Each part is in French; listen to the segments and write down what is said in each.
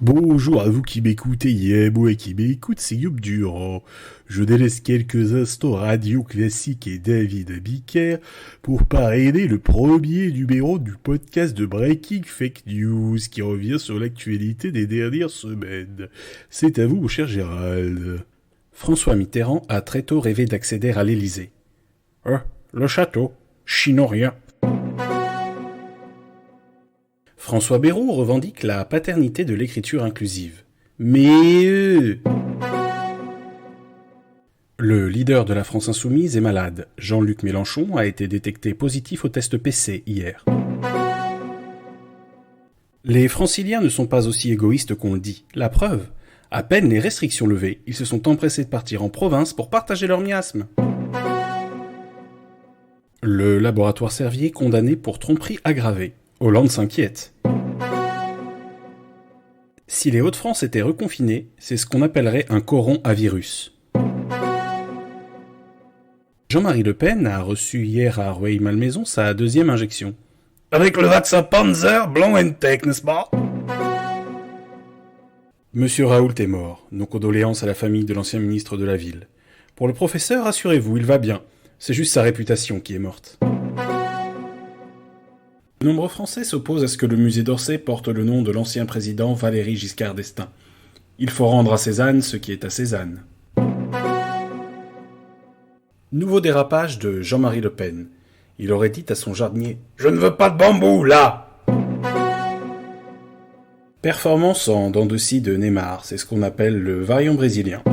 Bonjour à vous qui m'écoutez, et qui m'écoute, c'est Youp Durand. Je délaisse quelques instants Radio Classique et David Biker pour parrainer le premier numéro du podcast de Breaking Fake News qui revient sur l'actualité des dernières semaines. C'est à vous, mon cher Gérald. François Mitterrand a très tôt rêvé d'accéder à l'Élysée. Le château, chinon rien. François Bayrou revendique la paternité de l'écriture inclusive. Mais le leader de la France Insoumise est malade. Jean-Luc Mélenchon a été détecté positif au test PC hier. Les franciliens ne sont pas aussi égoïstes qu'on le dit. La preuve, à peine les restrictions levées, ils se sont empressés de partir en province pour partager leur miasme. Le laboratoire Servier condamné pour tromperie aggravée. Hollande s'inquiète. Si les Hauts-de-France étaient reconfinés, c'est ce qu'on appellerait un coron à virus. Jean-Marie Le Pen a reçu hier à Rueil-Malmaison sa deuxième injection. Avec le vaccin Panzer, blanc and tech, n'est-ce pas? Monsieur Raoult est mort. Nos condoléances à la famille de l'ancien ministre de la Ville. Pour le professeur, rassurez-vous, il va bien. C'est juste sa réputation qui est morte. De nombreux Français s'opposent à ce que le musée d'Orsay porte le nom de l'ancien président Valéry Giscard d'Estaing. Il faut rendre à Cézanne ce qui est à Cézanne. Nouveau dérapage de Jean-Marie Le Pen. Il aurait dit à son jardinier « Je ne veux pas de bambou, là !» Performance en dents de scie de Neymar, c'est ce qu'on appelle le variant brésilien.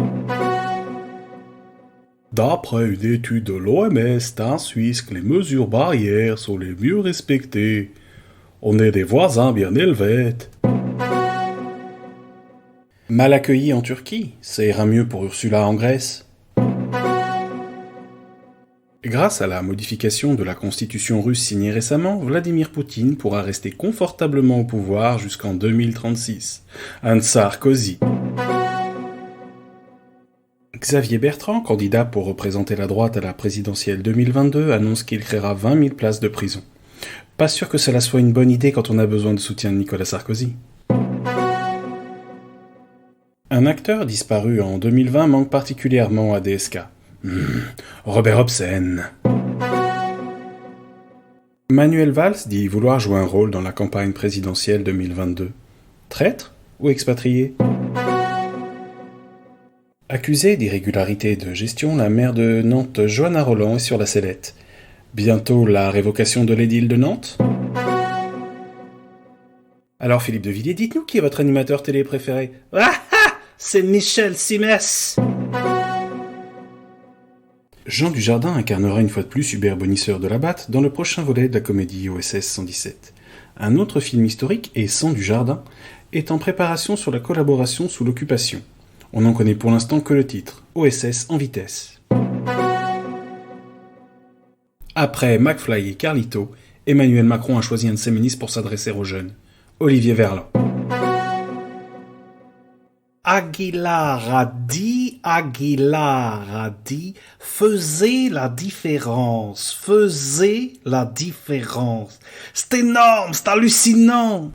D'après une étude de l'OMS, c'est en Suisse que les mesures barrières sont les mieux respectées. On est des voisins bien élevés. Mal accueilli en Turquie, ça ira mieux pour Ursula en Grèce. Grâce à la modification de la constitution russe signée récemment, Vladimir Poutine pourra rester confortablement au pouvoir jusqu'en 2036. Un tsar cosy. Xavier Bertrand, candidat pour représenter la droite à la présidentielle 2022, annonce qu'il créera 20 000 places de prison. Pas sûr que cela soit une bonne idée quand on a besoin de soutien de Nicolas Sarkozy. Un acteur disparu en 2020 manque particulièrement à DSK. Robert Hobson. Manuel Valls dit vouloir jouer un rôle dans la campagne présidentielle 2022. Traître ou expatrié ? Accusée d'irrégularité de gestion, la maire de Nantes, Johanna Rolland, est sur la sellette. Bientôt la révocation de l'édile de Nantes ? Alors Philippe de Villiers, dites-nous qui est votre animateur télé préféré ? C'est Michel Simès. Jean Dujardin incarnera une fois de plus Hubert Bonisseur de la Batte dans le prochain volet de la comédie OSS 117. Un autre film historique, et sans Dujardin, est en préparation sur la collaboration sous l'occupation. On n'en connaît pour l'instant que le titre, OSS en vitesse. Après McFly et Carlito, Emmanuel Macron a choisi un de ses ministres pour s'adresser aux jeunes, Olivier Verlan. Aguilar a dit, faisait la différence. C'est énorme, c'est hallucinant.